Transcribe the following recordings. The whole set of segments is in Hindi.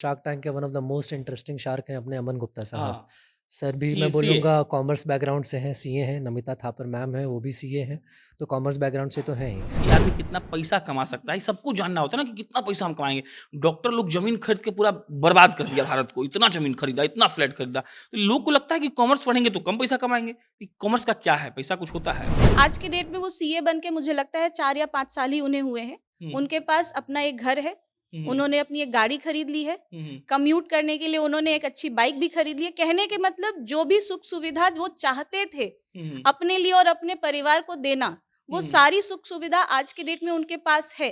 शार्क टैंक के one of the most interesting shark हैं अपने अमन गुप्ता साहब। हाँ, सर भी मैं सीए। बोलूँगा कॉमर्स बैकग्राउंड से हैं, सीए हैं, नमिता थापर मैम हैं, वो भी सीए हैं, तो कॉमर्स बैकग्राउंड से तो हैं ही। कि आदमी कितना पैसा कमा सकता है, ये सबको जानना होता है ना कि कितना पैसा हम कमाएँगे। डॉक्टर लोग ज़मीन खरीद के पूरा बर्बाद कर दिया भारत को, इतना ज़मीन खरीदा, इतना फ्लैट खरीदा। तो लोग को लगता है कि कॉमर्स पढ़ेंगे तो कम पैसा कमाएँगे। ये कॉमर्स का क्या है? पैसा कुछ होता है? आज के डेट में वो सीए बन के मुझे लगता है 4 या 5 साल ही उन्हें हुए हैं। हुँ, उनके पास अपना एक घर है, हुँ, हुँ, उन्होंने अपनी एक गाड़ी खरीद ली है, हुँ, हुँ, कम्यूट करने के लिए उन्होंने एक अच्छी बाइक भी खरीद ली है। कहने के मतलब जो भी सुख-सुविधा वो चाहते थे, हुँ, हुँ, अपने लिए और अपने परिवार को देना, वो हुँ, सारी सुख-सुविधा आज के डेट में उनके पास है।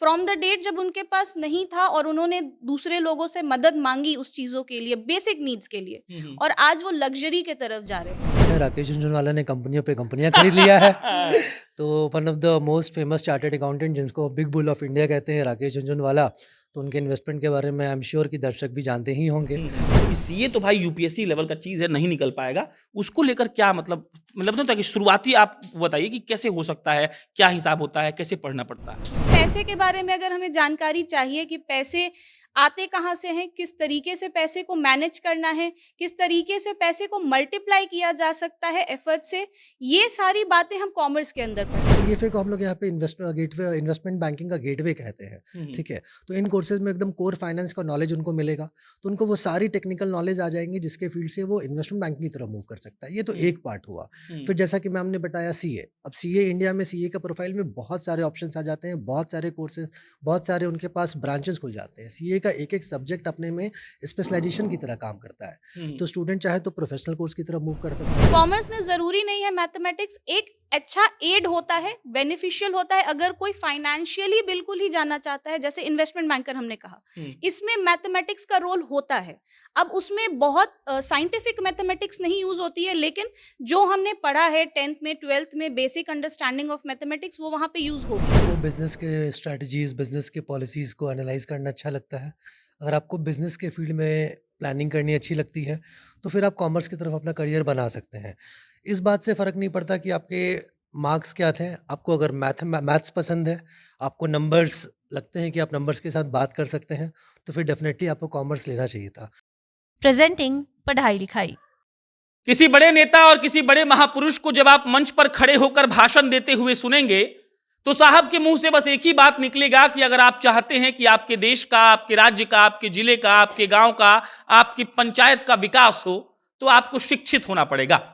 फ्रॉम द डेट जब उनके पास नहीं था और उन्होंने दूसरे लोगों से मदद माँगी उस चीज़ों के लिए, बेसिक नीड्स के लिए हुँ, हुँ। और आज वो लग्ज़री के तरफ जा रहे हैं। राकेश झुनझुनवाला ने कंपनियों पे कंपनियाँ खरीद लिया है। तो one of the most famous chartered accountant जिसको बिग बुल ऑफ इंडिया कहते हैं राकेश झुनझुनवाला, तो उनके इन्वेस्टमेंट के बारे में आई एम श्योर कि दर्शक भी जानते ही होंगे। ये सीए तो भाई यूपीएससी लेवल का चीज़ है, नहीं निकल पाएगा। उसको लेकर क्या मतलब ना, ताकि शुरुआती आप बताइए कि कैसे हो सकता है? क्या हिसाब होता है? कैसे पढ़ना पड़ता है? पैसे के बारे में अगर हमें जानकारी चाहिए कि पैसे आते कहाँ से हैं, किस तरीके से पैसे को मैनेज करना है, किस तरीके से पैसे को मल्टीप्लाई किया जा सकता है एफर्ट से, ये सारी बातें हम कॉमर्स के अंदर पढ़ते हैं। सीएफए को हम लोग यहाँ पे इन्वेस्टमेंट बैंकिंग का गेटवे कहते हैं, हुँ, हुँ। ठीक है? तो इन कोर्सेज़ में एकदम कोर फाइनेंस का नॉलेज उनको मिलेगा, तो उनको वो सारी टेक्निकल नॉलेज आ जाएँगी जिसके फील्ड से वो इन्वेस्टमेंट बैंकिंग की तरफ मूव कर सकता है। ये तो हुँ, एक पार्ट हुआ। हुँ, फिर जैसा कि मैम ने बताया सीए, अब सीए इंडिया में सीए का प्रोफाइल में बहुत सारे ऑप्शंस आ जाते हैं, बहुत सारे कोर्सेज़, बहुत सारे उनके पास ब्रांचेज़ खुल जाते हैं। सीए का एक-एक सब्जेक्ट अपने में स्पेशलाइज़ेशन की तरह काम करता है। हुँ, तो स्टूडेंट चाहे तो प्रोफेशनल कोर्स की तरफ मूव कर सकता है। कॉमर्स में ज़रूरी नहीं है मैथमेटिक्स एक अच्छा एड होता है, बेनिफिशियल होता है अगर कोई फाइनेंशियली बिल्कुल ही जानना चाहता है, जैसे इन्वेस्टमेंट बैंकर हमने कहा। हुँ। इसमें मैथमेटिक्स का रोल होता है। अब उसमें बहुत साइंटिफिक मैथमेटिक्स नहीं यूज़ होती है, लेकिन जो हमने पढ़ा है 10th में, 12th में बेसिक अंडरस्टैंडिंग ऑफ मैथमेटिक्स वो वहाँ पे यूज़ होगी। वो बिज़नेस के स्ट्रैटेजीज़, बिज़नेस के पॉलिसीज़ को एनालाइज़ करना अच्छा लगता है। अगर आपको बिज़नेस के फ़ील्ड में प्लानिंग करनी अच्छी लगती है, तो फिर आप कॉमर्स की तरफ अपना करियर बना सकते हैं। इस बात से फ़र्क नहीं पड़ता कि आपके मार्क्स क्या थे, आपको अगर मैथ्स पसंद है, आपको नंबर्स लगते हैं कि आप नंबर्स के साथ बात कर सकते हैं, तो फिर डेफ़िनेटली आपको कॉमर्स लेना चाहिए था। प्रेजेंटिंग पढ़ाई लिखाई। किसी बड़े नेता और किसी बड़े महापुरुष को जब आप मंच पर खड़े होकर भाषण देते हुए सुनेंगे, तो साहब के मुंह से बस एक ही बात निकलेगा कि अगर आप चाहते हैं कि आपके देश का, आपके राज्य का, आपके जिले का, आपके गांव का, आपकी पंचायत का विकास हो, तो आपको शिक्षित होना पड़ेगा।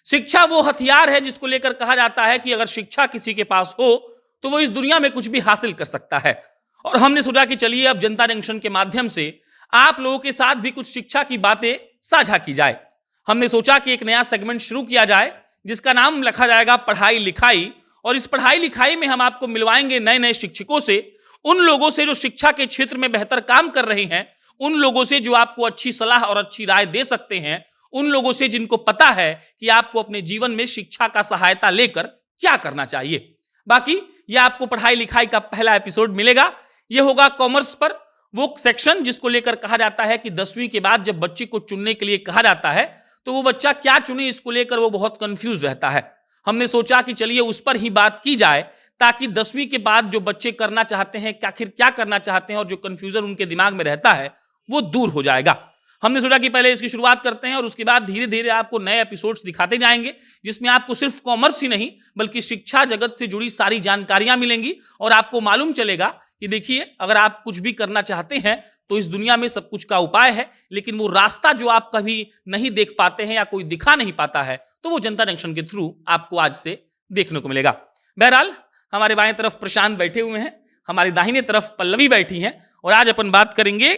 शिक्षा वो हथियार है जिसको लेकर कहा जाता है कि अगर शिक्षा किसी के पास हो, तो वो इस दुनिया में कुछ भी हासिल कर सकता है। और हमने सोचा कि चलिए अब जनता जंक्शन के माध्यम से आप लोगों के साथ भी कुछ शिक्षा की बातें साझा की जाए। हमने सोचा कि एक नया सेगमेंट शुरू किया जाए जिसका नाम रखा जाएगा पढ़ाई लिखाई, और इस पढ़ाई लिखाई में हम आपको मिलवाएंगे नए नए शिक्षकों से, उन लोगों से जो शिक्षा के क्षेत्र में बेहतर काम कर रहे हैं, उन लोगों से जो आपको अच्छी सलाह और अच्छी राय दे सकते हैं, उन लोगों से जिनको पता है कि आपको अपने जीवन में शिक्षा का सहायता लेकर क्या करना चाहिए। बाकी यह आपको पढ़ाई लिखाई का पहला एपिसोड मिलेगा। यह होगा कॉमर्स पर, वो सेक्शन जिसको लेकर कहा जाता है कि 10वीं के बाद जब बच्चे को चुनने के लिए कहा जाता है, तो वो बच्चा क्या चुने इसको लेकर वो बहुत कंफ्यूज रहता है। हमने सोचा कि चलिए उस पर ही बात की जाए, ताकि 10वीं के बाद जो बच्चे करना चाहते हैं, आखिर क्या करना चाहते हैं, और जो कंफ्यूजन उनके दिमाग में रहता है वो दूर हो जाएगा। हमने सोचा कि पहले इसकी शुरुआत करते हैं और उसके बाद धीरे धीरे आपको नए एपिसोड्स दिखाते जाएंगे, जिसमें आपको सिर्फ कॉमर्स ही नहीं बल्कि शिक्षा जगत से जुड़ी सारी जानकारियां मिलेंगी, और आपको मालूम चलेगा कि देखिए अगर आप कुछ भी करना चाहते हैं तो इस दुनिया में सब कुछ का उपाय है, लेकिन वो रास्ता जो आप कभी नहीं देख पाते हैं या कोई दिखा नहीं पाता है, तो वो जनता जंक्शन के थ्रू आपको आज से देखने को मिलेगा। बहरहाल हमारे बाएं तरफ प्रशांत बैठे हुए हैं, हमारी दाहिने तरफ पल्लवी बैठी हैं, और आज अपन बात करेंगे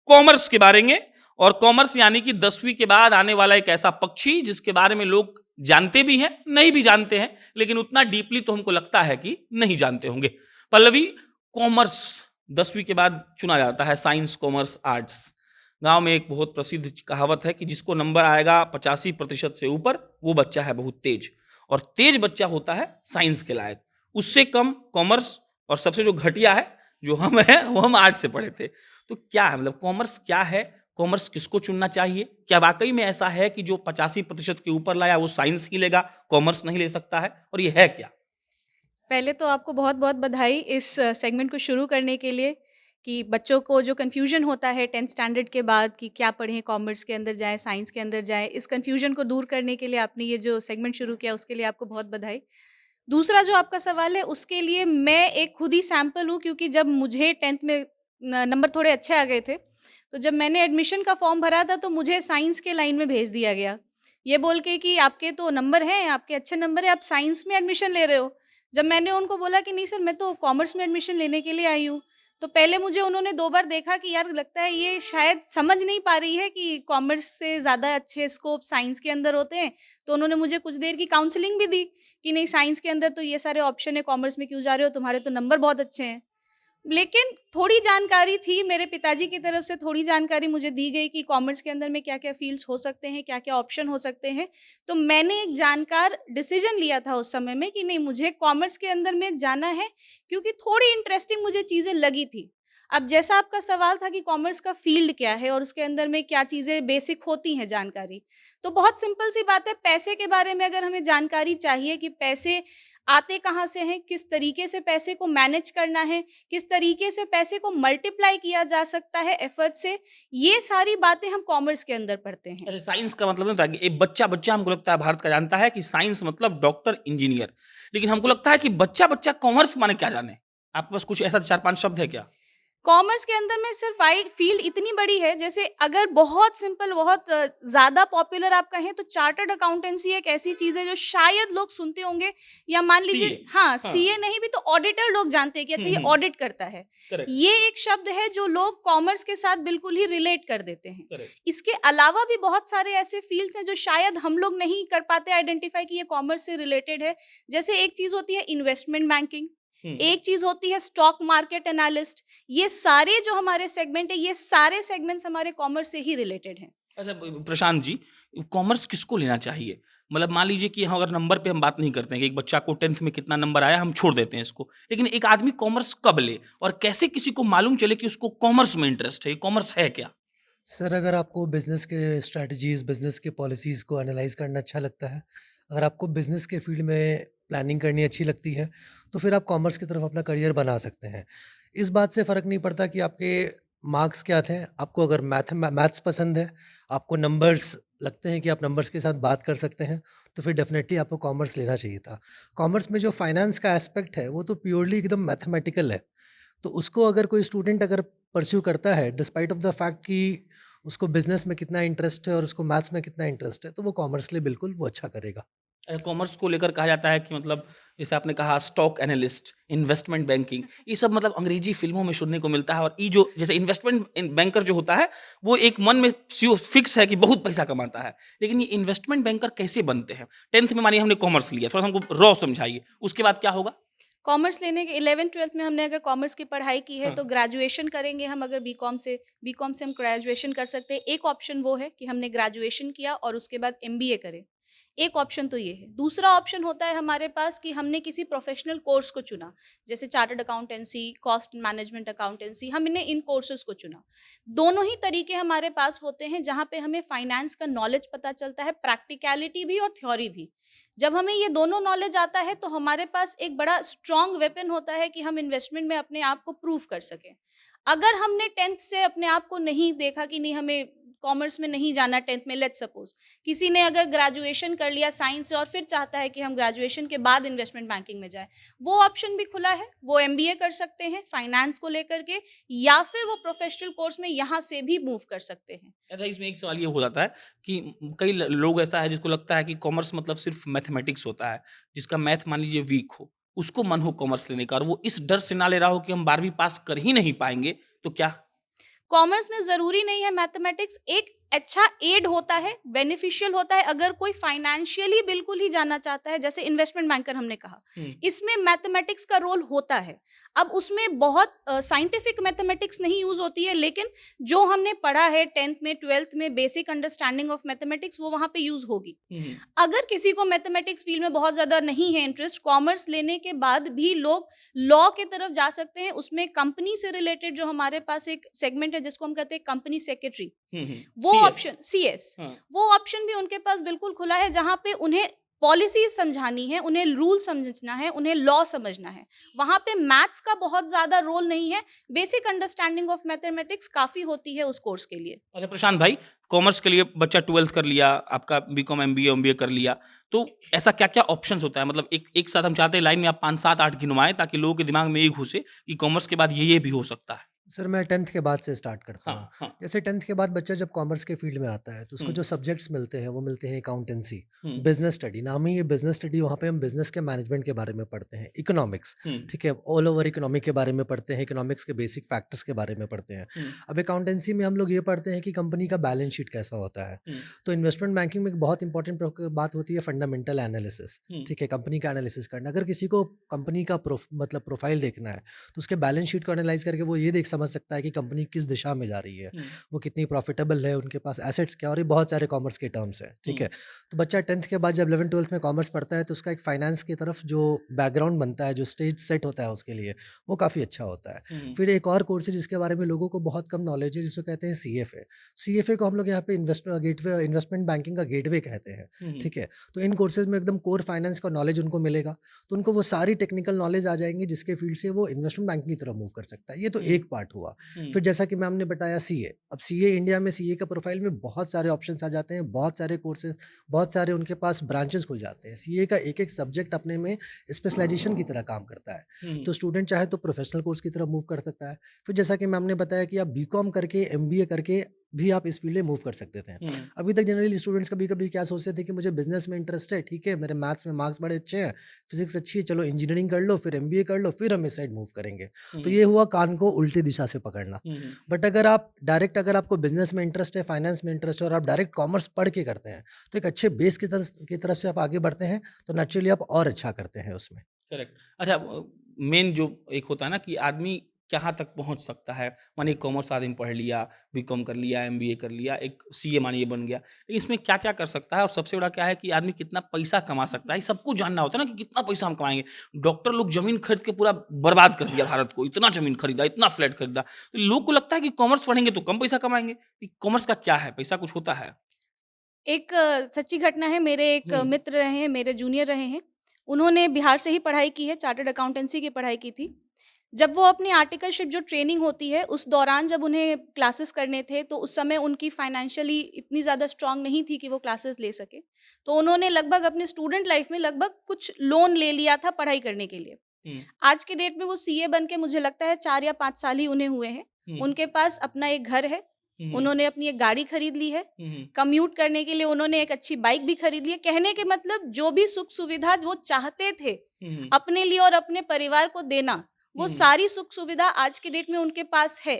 कॉमर्स के बारे में। और कॉमर्स यानी कि 10वीं के बाद आने वाला एक ऐसा पक्षी जिसके बारे में लोग जानते भी हैं, नहीं भी जानते हैं, लेकिन उतना डीपली तो हमको लगता है कि नहीं जानते होंगे। पल्लवी, कॉमर्स 10वीं के बाद चुना जाता है, साइंस कॉमर्स आर्ट्स। गांव में एक बहुत प्रसिद्ध कहावत है कि जिसको नंबर आएगा 85% से ऊपर वो बच्चा है बहुत तेज, और तेज बच्चा होता है साइंस के लायक, उससे कम कॉमर्स, और सबसे जो घटिया है जो हम हैं वो हम आर्ट्स से पढ़े थे। तो क्या है, मतलब कॉमर्स क्या है, कॉमर्स किसको चुनना चाहिए, क्या वाकई में ऐसा है कि जो 85% के ऊपर लाया वो साइंस ही लेगा, कॉमर्स नहीं ले सकता है, और ये है क्या? पहले तो आपको बहुत-बहुत बधाई इस सेगमेंट को शुरू करने के लिए। कि बच्चों को जो कन्फ्यूजन होता है 10th स्टैंडर्ड के बाद कि क्या पढ़ें, कॉमर्स के अंदर जाएँ, साइंस के अंदर जाएँ, इस कन्फ्यूजन को दूर करने के लिए आपने ये जो सेगमेंट शुरू किया, उसके लिए आपको बहुत बधाई। दूसरा जो आपका सवाल है, उसके लिए मैं एक खुद ही सैंपल हूँ, क्योंकि जब मुझे 10th में नंबर थोड़े अच्छे आ गए थे, तो जब मैंने एडमिशन का फॉर्म भरा था, तो मुझे साइंस के लाइन में भेज दिया गया। ये बोल के कि आपके तो नंबर हैं, आपके अच्छे नंबर हैं, आप साइंस में एडमिशन ले रहे हो। जब मैंने उनको बोला कि नहीं सर, मैं तो कॉमर्स में एडमिशन लेने के लिए आई हूँ, तो पहले मुझे उन्होंने 2 बार देखा कि यार लगता है ये शायद समझ नहीं पा रही है कि कॉमर्स से ज़्यादा अच्छे स्कोप साइंस के अंदर होते हैं। तो उन्होंने मुझे कुछ देर की काउंसलिंग भी दी कि नहीं, साइंस के अंदर तो ये सारे ऑप्शन है, कॉमर्स में क्यों जा रहे हो, तुम्हारे तो नंबर बहुत अच्छे हैं। लेकिन थोड़ी जानकारी थी, मेरे पिताजी की तरफ से थोड़ी जानकारी मुझे दी गई कि कॉमर्स के अंदर में क्या-क्या फ़ील्ड्स हो सकते हैं, क्या-क्या ऑप्शन हो सकते हैं। तो मैंने एक जानकार डिसीज़न लिया था उस समय में कि नहीं, मुझे कॉमर्स के अंदर में जाना है, क्योंकि थोड़ी इंटरेस्टिंग मुझे चीज़ें लगी थी। अब जैसा आपका सवाल था कि कॉमर्स का फ़ील्ड क्या है और उसके अंदर में क्या चीज़ें बेसिक होती हैं जानकारी। तो बहुत सिंपल सी बात है, पैसे के बारे में अगर हमें जानकारी चाहिए कि पैसे आते कहाँ से हैं, किस तरीके से पैसे को मैनेज करना है, किस तरीके से पैसे को मल्टीप्लाई किया जा सकता है एफर्ट से, ये सारी बातें हम कॉमर्स के अंदर पढ़ते हैं। अरे साइंस का मतलब नहीं था कि एक बच्चा हमको लगता है भारत का जानता है कि साइंस मतलब डॉक्टर इंजीनियर, लेकिन हमको लगता है कि बच्चा कॉमर्स माने क्या जाने। आपके पास कुछ ऐसा 4-5 शब्द है क्या? कॉमर्स के अंदर में सिर्फ वाइड फील्ड इतनी बड़ी है, जैसे अगर बहुत सिंपल, बहुत ज़्यादा पॉपुलर आप कहें तो चार्टर्ड अकाउंटेंसी एक ऐसी चीज़ है जो शायद लोग सुनते होंगे, या मान लीजिए सीए। हाँ, हाँ। सीए नहीं भी तो ऑडिटर लोग जानते हैं कि अच्छा ये हम्म। ऑडिट करता है। करेक्ट। ये एक शब्द है जो लोग कॉमर्स के साथ बिल्कुल ही रिलेट कर देते हैं। करेक्ट। इसके अलावा भी बहुत सारे ऐसे फील्ड हैं जो शायद हम लोग नहीं कर पाते आइडेंटिफाई कि ये कॉमर्स से रिलेटेड है। जैसे एक चीज़ होती है इन्वेस्टमेंट बैंकिंग, एक चीज़ होती है स्टॉक मार्केट एनालिस्ट। ये सारे जो हमारे सेगमेंट है, ये सारे सेगमेंट्स हमारे कॉमर्स से ही रिलेटेड हैं। अच्छा प्रशांत जी, कॉमर्स किसको लेना चाहिए? मतलब मान लीजिए कि हम अगर नंबर पे हम बात नहीं करते हैं कि एक बच्चा को 10th में कितना नंबर आया, हम छोड़ देते हैं इसको। लेकिन एक आदमी कॉमर्स कब ले और कैसे किसी को मालूम चले कि उसको कॉमर्स में इंटरेस्ट है? कॉमर्स है क्या? सर, अगर आपको बिज़नेस के स्ट्रैटेजीज़, बिज़नेस के पॉलिसीज़ को एनालाइज़ करना अच्छा लगता है, अगर आपको बिज़नेस के फ़ील्ड में प्लानिंग करनी अच्छी लगती है, तो फिर आप कॉमर्स की तरफ अपना करियर बना सकते हैं। इस बात से फ़र्क नहीं पड़ता कि आपके मार्क्स क्या थे, आपको अगर मैथ्स पसंद है, आपको नंबर्स लगते हैं कि आप नंबर्स के साथ बात कर सकते हैं, तो फिर डेफ़िनेटली आपको कॉमर्स लेना चाहिए था। कॉमर्स में जो फाइनेंस का एस्पेक्ट है, वो तो प्योरली एकदम मैथमेटिकल है। तो उसको अगर कोई स्टूडेंट अगर परस्यू करता है डिस्पाइट ऑफ द फैक्ट कि उसको बिज़नेस में कितना इंटरेस्ट है और उसको मैथ्स में कितना इंटरेस्ट है, तो वो कॉमर्स लिए बिल्कुल वो अच्छा करेगा। कॉमर्स को लेकर कहा जाता है कि मतलब जैसे आपने कहा स्टॉक एनालिस्ट, इन्वेस्टमेंट बैंकिंग, ये सब मतलब अंग्रेजी फ़िल्मों में सुनने को मिलता है और ये जो जैसे बैंकर जो होता है, वो एक मन में फिक्स है कि बहुत पैसा कमाता है। लेकिन ये इन्वेस्टमेंट बैंकर कैसे बनते हैं? 10th में मानिए हमने कॉमर्स लिया, थोड़ा हमको रॉ समझाइए, उसके बाद क्या होगा? कॉमर्स लेने के 11th-12th में हमने अगर कॉमर्स की पढ़ाई की है, हाँ। तो ग्रेजुएशन करेंगे हम अगर बीकॉम से हम ग्रेजुएशन कर सकते हैं। एक ऑप्शन वो है कि हमने ग्रेजुएशन किया और उसके बाद एमबीए करें। एक ऑप्शन तो ये है। दूसरा ऑप्शन होता है हमारे पास कि हमने किसी प्रोफेशनल कोर्स को चुना, जैसे chartered accountancy, cost management accountancy, हमने इन कोर्सेज़ को चुना। दोनों ही तरीके हमारे पास होते हैं जहाँ पे हमें फाइनेंस का नॉलेज पता चलता है, प्रैक्टिकैलिटी भी और थ्योरी भी। जब हमें ये दोनों नॉलेज आता है तो हमारे पास एक बड़ा स्ट्रॉन्ग वेपन होता है कि हम इन्वेस्टमेंट में अपने आप को प्रूव कर सकें। अगर हमने 10th से अपने आप को नहीं देखा कि नहीं, हमें कॉमर्स में नहीं जाना 10th में, लेट्स सपोज किसी ने अगर ग्रेजुएशन कर लिया साइंस से और फिर चाहता है कि हम ग्रेजुएशन के बाद इन्वेस्टमेंट बैंकिंग में जाएं, वो ऑप्शन भी खुला है। वो एमबीए कर सकते हैं फाइनेंस को लेकर के, या फिर वो प्रोफेशनल कोर्स में यहाँ से भी मूव कर सकते हैं। अच्छा इसमें एक सवाल ये हो जाता है कि कई लोग ऐसा है जिसको लगता है कि कॉमर्स मतलब सिर्फ मैथमेटिक्स होता है, जिसका मैथ मान लीजिए वीक हो, उसको मन हो कॉमर्स लेने का और वो इस डर से ना ले रहा हो कि हम 12वीं पास कर ही नहीं पाएंगे, तो क्या? कॉमर्स में ज़रूरी नहीं है मैथमेटिक्स, एक अच्छा एड होता है, बेनिफिशियल होता है अगर कोई फाइनेंशियली बिल्कुल ही जाना चाहता है, जैसे इन्वेस्टमेंट बैंकर हमने कहा। इसमें मैथमेटिक्स का रोल होता है। अब उसमें बहुत साइंटिफिक मैथमेटिक्स नहीं यूज़ होती है, लेकिन जो हमने पढ़ा है 10th में, 12th में बेसिक अंडरस्टैंडिंग ऑफ मैथमेटिक्स, वो वहाँ पे यूज़ होगी। अगर किसी को मैथमेटिक्स फील्ड में बहुत ज़्यादा नहीं है इंटरेस्ट, कॉमर्स लेने के बाद भी लोग लॉ की तरफ जा सकते हैं। उसमें कंपनी से रिलेटेड जो हमारे पास एक सेगमेंट है जिसको हम कहते हैं कंपनी सेक्रेटरी, वो CS, ऑप्शन सीएस, हाँ। वो ऑप्शन भी उनके पास बिल्कुल खुला है, जहाँ पे उन्हें पॉलिसीज समझानी है, उन्हें रूल समझना है, उन्हें लॉ समझना है। वहाँ पे मैथ्स का बहुत ज़्यादा रोल नहीं है, बेसिक अंडरस्टैंडिंग ऑफ मैथमेटिक्स काफ़ी होती है उस कोर्स के लिए। अच्छा प्रशांत भाई, कॉमर्स के लिए बच्चा 12th कर लिया, आपका बीकॉम, एमबीए कर लिया, तो ऐसा क्या-क्या ऑप्शंस होता है? मतलब एक एक साथ हम चाहते हैं लाइन में आप 5, 7, 8 गिनवाएँ ताकि लोगों के दिमाग में ये घुसे कि कॉमर्स के बाद ये भी हो सकता है। सर मैं 10th के बाद से स्टार्ट करता हूँ। हाँ, हाँ। जैसे 10th के बाद बच्चा जब कॉमर्स के फील्ड में आता है तो उसको हुँ, जो सब्जेक्ट्स मिलते हैं वो मिलते हैं अकाउंटेंसी, हुँ, बिजनेस स्टडी, नाम ही ये बिजनेस स्टडी, वहाँ पे हम बिजनेस के मैनेजमेंट के बारे में पढ़ते हैं, इकोनॉमिक्स, हुँ, ठीक है, ऑल ओवर इकोनॉमिक के बारे में पढ़ते हैं, इकोनॉमिक्स के बेसिक फैक्टर्स के बारे में पढ़ते हैं। हुँ, अब अकाउंटेंसी में हम लोग ये पढ़ते हैं कि कंपनी का बैलेंस शीट कैसा होता है। हुँ, तो इन्वेस्टमेंट बैंकिंग में एक बहुत इंपॉर्टेंट बात होती है फंडामेंटल एनालिसिस, हुँ, ठीक है, कंपनी का एनालिसिस करना। अगर किसी को कंपनी का मतलब प्रोफाइल देखना है तो उसके बैलेंस शीट को एनालाइज करके वो ये देख समझ सकता है कि कंपनी किस दिशा में जा रही है, हुँ, वो कितनी प्रॉफिटेबल है, उनके पास एसेट्स क्या, और ये बहुत सारे कॉमर्स के टर्म्स हैं, ठीक हुँ, है। तो बच्चा 10th के बाद जब 11th-12th में कॉमर्स पढ़ता है तो उसका एक फाइनेंस की तरफ जो बैकग्राउंड बनता है, जो स्टेज सेट होता है उसके लिए, वो काफ़ी अच्छा होता है। हुँ, फिर एक और कोर्स है जिसके बारे में लोगों को बहुत कम नॉलेज है, जिसको कहते हैं सीएफए। सीएफए को हम लोग यहाँ पे इन्वेस्टमेंट बैंकिंग का गेटवे कहते हैं, हुँ, ठीक है। तो इन कोर्सेज में एकदम कोर फाइनेंस का नॉलेज उनको मिलेगा, तो उनको वो सारी टेक्निकल नॉलेज आ जाएँगी जिसके फील्ड से वो इन्वेस्टमेंट बैंकिंग की तरफ मूव कर सकता है। ये तो हुँ, एक पार्ट हुआ। हुँ, फिर जैसा कि मैम ने बताया सीए, अब सीए इंडिया में सीए का प्रोफाइल में बहुत सारे ऑप्शंस आ जाते हैं, बहुत सारे कोर्सेज़, बहुत सारे उनके पास ब्रांचेज़ खुल जाते हैं। सीए का एक-एक सब्जेक्ट अपने में स्पेशलाइज़ेशन की तरह काम करता है। हुँ, तो स्टूडेंट चाहे तो प्रोफेशनल कोर्स की तरफ मूव कर सकता है। फिर जैसा कि मैम ने बताया कि आप बीकॉम करके, एमबीए करके भी आप इस फील्ड में मूव कर सकते थे। हुँ, अभी तक जनरली स्टूडेंट्स कभी-कभी क्या सोचते थे कि मुझे बिज़नेस में इंटरेस्ट है, ठीक है, मेरे मैथ्स में मार्क्स बड़े अच्छे हैं, फिज़िक्स अच्छी है, चलो इंजीनियरिंग कर लो, फिर एमबीए कर लो, फिर हम इस साइड मूव करेंगे। तो हुँ, ये हुआ कान को उल्टी दिशा से पकड़ना। हुँ, हुँ, बट अगर आपको बिज़नेस में इंटरेस्ट है, फाइनेंस में इंटरेस्ट है और आप डायरेक्ट कॉमर्स पढ़ के करते हैं, तो एक अच्छे बेस की तरफ से आप आगे बढ़ते हैं, तो नेचुरली आप और अच्छा करते हैं उसमें। करेक्ट। अच्छा मेन जो एक होता है ना कि आदमी कहाँ तक पहुँच सकता है, मानिए कॉमर्स आदमी पढ़ लिया, बीकॉम कर लिया, एमबीए कर लिया, एक सीए मानिए बन गया। लेकिन इसमें क्या-क्या कर सकता है और सबसे बड़ा क्या है कि आदमी कितना पैसा कमा सकता है, ये सबको जानना होता है ना कि कितना पैसा हम कमाएँगे। डॉक्टर लोग ज़मीन खरीद के पूरा बर्बाद कर दिया भारत को, इतना ज़मीन खरीदा, इतना फ्लैट खरीदा। तो लोग को लगता है कि कॉमर्स पढ़ेंगे तो कम पैसा कमाएँगे। कि कॉमर्स का क्या है, पैसा कुछ होता है? एक सच्ची घटना है, मेरे एक हुँ, मित्र रहे हैं, मेरे जूनियर रहे हैं। उन्होंने बिहार से ही पढ़ाई की है, चार्टर्ड अकाउंटेंसी की पढ़ाई की थी। जब वो अपनी आर्टिकलशिप जो ट्रेनिंग होती है, उस दौरान जब उन्हें क्लासेस करने थे, तो उस समय उनकी फाइनेंशियली इतनी ज़्यादा स्ट्रॉन्ग नहीं थी कि वो क्लासेस ले सकें। तो उन्होंने लगभग अपने स्टूडेंट लाइफ में लगभग कुछ लोन ले लिया था पढ़ाई करने के लिए। हुँ, आज के डेट में वो सीए बन के मुझे लगता है 4 या 5 साल ही उन्हें हुए हैं। हुँ, उनके पास अपना एक घर है, हुँ, हुँ, उन्होंने अपनी एक गाड़ी खरीद ली है, हुँ, हुँ, कम्यूट करने के लिए उन्होंने एक अच्छी बाइक भी खरीद ली है। कहने के मतलब जो भी सुख-सुविधा वो चाहते थे, हुँ, अपने लिए और अपने परिवार को देना, वो हुँ, सारी सुख-सुविधा आज के डेट में उनके पास है।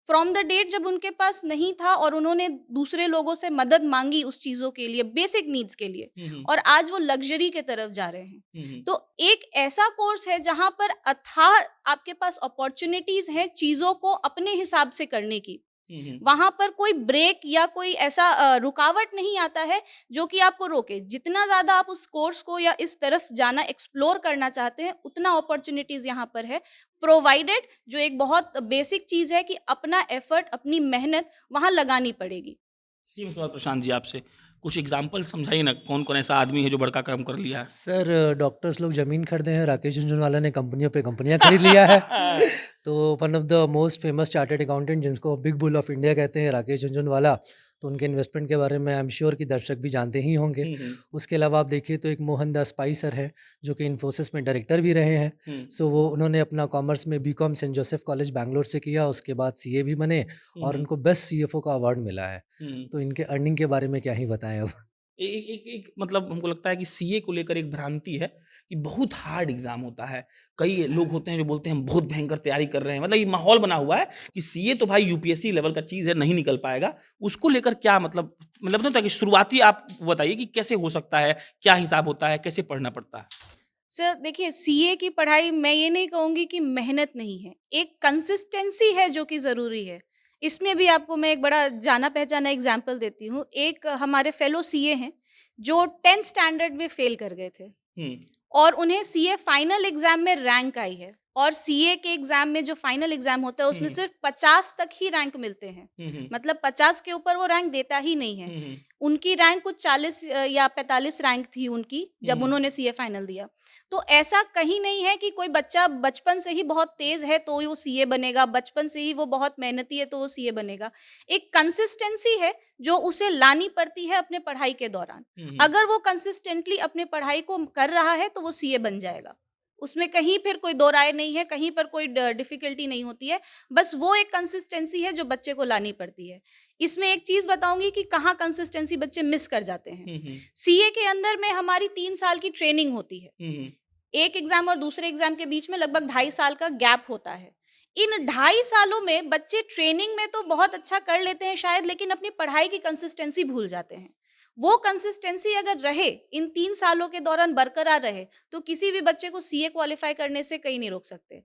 फ्रॉम द डेट जब उनके पास नहीं था और उन्होंने दूसरे लोगों से मदद माँगी उस चीज़ों के लिए, बेसिक नीड्स के लिए, हुँ, हुँ, और आज वो लग्ज़री के तरफ जा रहे हैं। हुँ, हुँ, तो एक ऐसा कोर्स है जहाँ पर अथाह आपके पास अपॉर्च्युनिटीज़ हैं चीज़ों को अपने हिसाब से करने की। हुँ, हुँ। वहाँ पर कोई ब्रेक या कोई ऐसा रुकावट नहीं आता है जो कि आपको रोके। जितना ज़्यादा आप उस कोर्स को या इस तरफ जाना एक्सप्लोर करना चाहते हैं, उतना अपॉर्च्युनिटीज़ यहाँ पर है। प्रोवाइडेड जो एक बहुत बेसिक चीज़ है कि अपना एफर्ट, अपनी मेहनत वहाँ लगानी पड़ेगी। सेम सवाल प्रशांत जी आपसे। कुछ एग्ज़ाम्पल समझाइए ना, कौन-कौन ऐसा आदमी है जो बड़का काम कर लिया है? सर डॉक्टर्स लोग ज़मीन खरीदे हैं, राकेश झुनझुनवाला ने कंपनियों पे कंपनियाँ खरीद लिया है। तो one of the most famous chartered accountant जिसको बिग बुल ऑफ इंडिया कहते हैं, राकेश झुनझुनवाला, तो उनके इन्वेस्टमेंट के बारे में आई एम श्योर कि दर्शक भी जानते ही होंगे। हुँ, हुँ, उसके अलावा आप देखिए तो एक मोहनदास पाई सर है, जो कि इन्फोसिस में डायरेक्टर भी रहे हैं। हुँ, सो वो उन्होंने अपना कॉमर्स में BCom saint Joseph college Bangalore से किया, उसके बाद सीए भी बने हुँ, और हुँ, उनको बेस्ट सीएफओ का अवार्ड मिला है। हुँ। तो इनके अर्निंग के बारे में क्या ही बताएँ अब। ए एक एक एक मतलब हमको लगता है कि सीए को लेकर एक भ्रांति है कि बहुत हार्ड एग्ज़ाम होता है। कई लोग होते हैं जो बोलते हैं हम बहुत भयंकर तैयारी कर रहे हैं। मतलब ये माहौल बना हुआ है कि सीए तो भाई यूपीएससी लेवल का चीज़ है, नहीं निकल पाएगा। उसको लेकर क्या मतलब नहीं होता कि शुरुआती आप बताइए कि कैसे हो सकता है? क्या हिसाब होता है? कैसे पढ़ना पड़ता है? सर देखिए, सीए की पढ़ाई मैं ये नहीं कहूँगी कि मेहनत नहीं है, एक कंसिस्टेंसी है जो कि ज़रूरी है। इसमें भी आपको मैं एक बड़ा जाना-पहचाना एग्ज़ाम्पल देती हूँ। एक हमारे फेलो सीए हैं, जो 10th स्टैंडर्ड में फ़ेल कर गए थे हुँ, और उन्हें सीए फाइनल एग्ज़ाम में रैंक आई है और सीए के एग्जाम में जो फाइनल एग्जाम होता है उसमें हम्म, सिर्फ 50 तक ही रैंक मिलते हैं। हम्म, मतलब 50 के ऊपर वो रैंक देता ही नहीं है। हम्म, उनकी रैंक कुछ 40 या 45 रैंक थी उनकी जब हम्म, उन्होंने सीए फाइनल दिया। तो ऐसा कहीं नहीं है कि कोई बच्चा बचपन से ही बहुत तेज है तो वो सीए बनेगा, बचपन से ही वो बहुत मेहनती है तो वो सीए बनेगा। एक कंसिस्टेंसी है जो उसे लानी पड़ती है अपने पढ़ाई के दौरान। हम्म, अगर वो कंसिस्टेंटली अपने पढ़ाई को कर रहा है तो वो सीए बन जाएगा। उसमें कहीं फिर कोई दो राय नहीं है, कहीं पर कोई डिफिकल्टी नहीं होती है। बस वो एक कंसिस्टेंसी है जो बच्चे को लानी पड़ती है। इसमें एक चीज बताऊंगी कि कहाँ कंसिस्टेंसी बच्चे मिस कर जाते हैं। हम्म, सीए के अंदर में हमारी 3 साल की ट्रेनिंग होती है। हम्म, एक एग्जाम और दूसरे एग्जाम के बीच में लगभग 2.5 साल का गैप होता है। इन 2.5 सालों में बच्चे ट्रेनिंग में तो बहुत अच्छा कर लेते हैं शायद, लेकिन अपनी पढ़ाई की कंसिस्टेंसी भूल जाते हैं। वो कंसिस्टेंसी अगर रहे, इन 3 सालों के दौरान बरकरार रहे, तो किसी भी बच्चे को सीए क्वालिफाई करने से कहीं नहीं रोक सकते।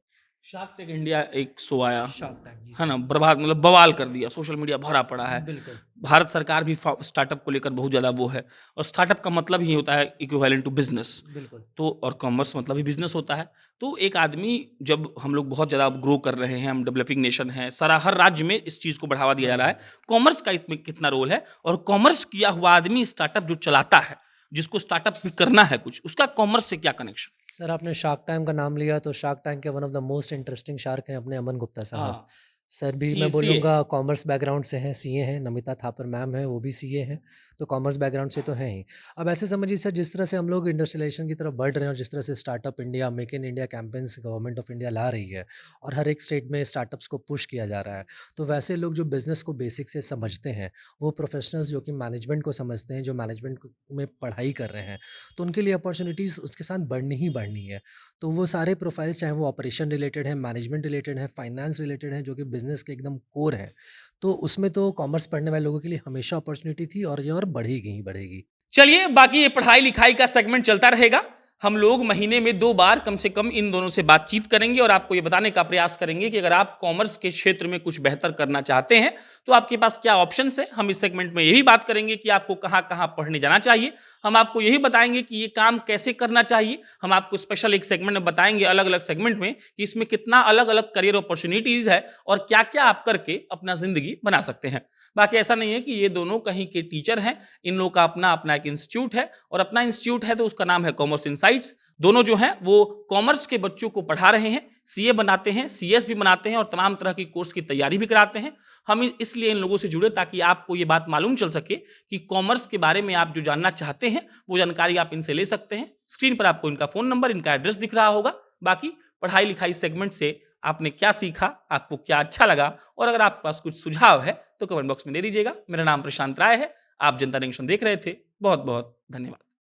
शार्क टैंक इंडिया एक शो आया, शार्क टैंक जी है ना, सर। बर्बाद मतलब बवाल कर दिया, सोशल मीडिया भरा पड़ा है। बिल्कुल, भारत सरकार भी स्टार्टअप को लेकर बहुत ज़्यादा वो है, और स्टार्टअप का मतलब ही होता है इक्विवेलेंट टू बिजनेस। बिल्कुल। तो और कॉमर्स मतलब ही बिजनेस होता है। तो एक आदमी, जब हम लोग बहुत ज़्यादा ग्रो कर रहे हैं, हम डेवलपिंग नेशन हैं, सारा हर राज्य में इस चीज़ को बढ़ावा दिया जा रहा है, कॉमर्स का इसमें कितना रोल है, और कॉमर्स किया हुआ आदमी स्टार्टअप जो चलाता है, जिसको स्टार्टअप भी करना है कुछ, उसका कॉमर्स से क्या कनेक्शन? सर आपने शार्क टैंक का नाम लिया तो शार्क टैंक के one of the most interesting shark हैं अपने अमन गुप्ता साहब। हाँ, सर भी सी मैं सी ए। बोलूँगा कॉमर्स बैकग्राउंड से हैं, सीए हैं, नमिता थापर मैम हैं, वो भी सीए हैं, तो कॉमर्स बैकग्राउंड से तो हैं ही। अब ऐसे समझिए सर जिस तरह से हम लोग इंडस्ट्रियलाइजेशन की तरफ बढ़ रहे हैं और जिस तरह से startup India, make in India campaigns government of India ला रही है और हर एक स्टेट में स्टार्टअप्स को पुश किया जा रहा है, तो वैसे लोग जो बिज़नेस को बेसिक से समझते हैं, वो प्रोफेशनल्स जो कि मैनेजमेंट को समझते हैं, जो मैनेजमेंट में पढ़ाई कर रहे हैं, तो उनके लिए अपॉर्चुनिटीज़ उसके साथ बढ़नी ही बढ़नी है। तो वो सारे प्रोफाइल्स चाहे वो ऑपरेशन रिलेटेड है, मैनेजमेंट रिलेटेड है, फाइनेंस रिलेटेड है, जो कि बिज़नेस के एकदम कोर है। तो उसमें तो कॉमर्स पढ़ने वाले लोगों के लिए हमेशा अपॉर्च्युनिटी थी और ये और बढ़ेगी ही बढ़ेगी। चलिए, बाकी ये पढ़ाई लिखाई का सेगमेंट चलता रहेगा। हम लोग महीने में 2 बार कम से कम इन दोनों से बातचीत करेंगे और आपको ये बताने का प्रयास करेंगे कि अगर आप कॉमर्स के क्षेत्र में कुछ बेहतर करना चाहते हैं तो आपके पास क्या ऑप्शंस है। हम इस सेगमेंट में यही बात करेंगे कि आपको कहाँ कहाँ पढ़ने जाना चाहिए। हम आपको यही बताएंगे कि ये काम कैसे करना चाहिए। हम आपको स्पेशल एक सेगमेंट में बताएंगे, अलग अलग सेगमेंट में, कि इसमें कितना अलग अलग करियर अपॉर्चुनिटीज है और क्या क्या आप करके अपना जिंदगी बना सकते हैं। बाकी ऐसा नहीं है कि ये दोनों कहीं के टीचर हैं, इन लोगों का अपना अपना एक इंस्टीट्यूट है, और अपना इंस्टीट्यूट है तो उसका नाम है कॉमर्स इनसाइट्स। दोनों जो हैं वो कॉमर्स के बच्चों को पढ़ा रहे हैं, सीए बनाते हैं, सीएस भी बनाते हैं और तमाम तरह की कोर्स की तैयारी भी कराते हैं। हम इसलिए इन लोगों से जुड़े ताकि आपको ये बात मालूम चल सके कि कॉमर्स के बारे में आप जो जानना चाहते हैं वो जानकारी आप इनसे ले सकते हैं। स्क्रीन पर आपको इनका फ़ोन नंबर, इनका एड्रेस दिख रहा होगा। बाकी पढ़ाई लिखाई सेगमेंट से आपने क्या सीखा, आपको क्या अच्छा लगा, और अगर आपके पास कुछ सुझाव है तो कमेंट बॉक्स में दे दीजिएगा। मेरा नाम प्रशांत राय है, आप जनता जंक्शन देख रहे थे। बहुत बहुत धन्यवाद।